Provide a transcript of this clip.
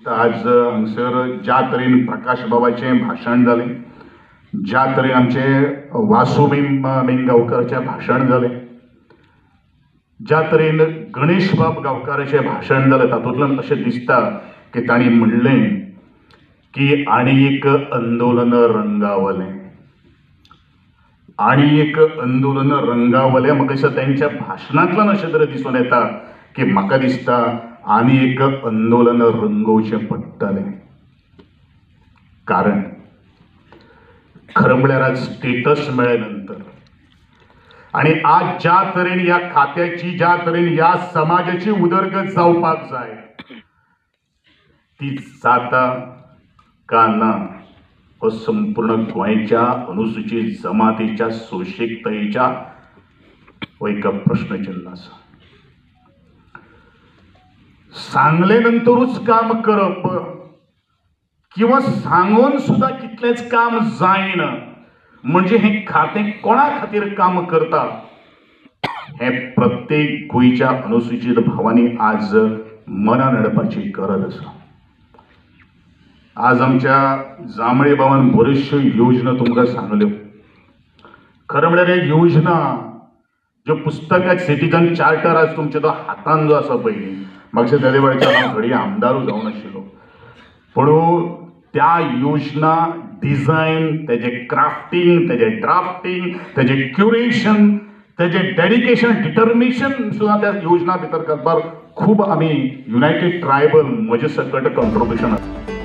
आज हांगसर ज्या तरेन प्रकाश बाबाचें भाशण जालें, ज्या तरेन आमचे वासू गांवकराचें भाशण जालें, ज्या तरेन गणेश बाब गांवकाराचें भाशण जालें, तातूंतल्यान अशें दिसता की तांणी म्हणलें की आनी एक आंदोलन रंगावलें, आनी एक आंदोलन रंगावलें. म्हाका दिसता तेंच्या भाशणांतल्यान अशें तरेन दिसून येता की म्हाका दिसता आनी एक आंदोलन रंगोवचें पडटलें. कारण खरें म्हळ्यार आज स्टेटस मेळ्ळे नंतर आनी आज ज्या तरेन ह्या खात्याची, ज्या तरेन ह्या समाजाची उदरगत जावपाक जाय ती जाता का ना हो संपूर्ण गोंयच्या अनुसूचित जमातीच्या सोंशिकतायेच्या हो एक प्रश्नचिन्ह आसा. सांगले नंतरूच काम करप किंवा सांगून सुद्धा कितलेच काम जायना म्हणजे हे खातें कोणा खातीर काम करता हे प्रत्येक गोंयच्या अनुसूचित भावांनी आज मनान हाडपाची गरज आसा. आज आमच्या जांबळे भावान बऱ्योचश्यो योजना तुमकां सांगल्यो. खरें म्हळ्यार हे योजना ज्यो पुस्तकात सिटीजन चार्टर आज तुमच्या तो हातान जो आसा पळय, म्हाका त्या वेळाचेर हांव घडये आमदारूच जावन आशिल्लो, पूण त्या योजना डिझायन, तेजे क्राफ्टिंग, तेजे ड्राफ्टिंग, तेजे क्युरेशन, तेजे डेडिकेशन, डिटर्मिनेशन सुद्दां त्या योजना भितर करपाक खूब आमी युनायटेड ट्रायबल म्हजे सकट कॉन्ट्रिब्युशन आसा.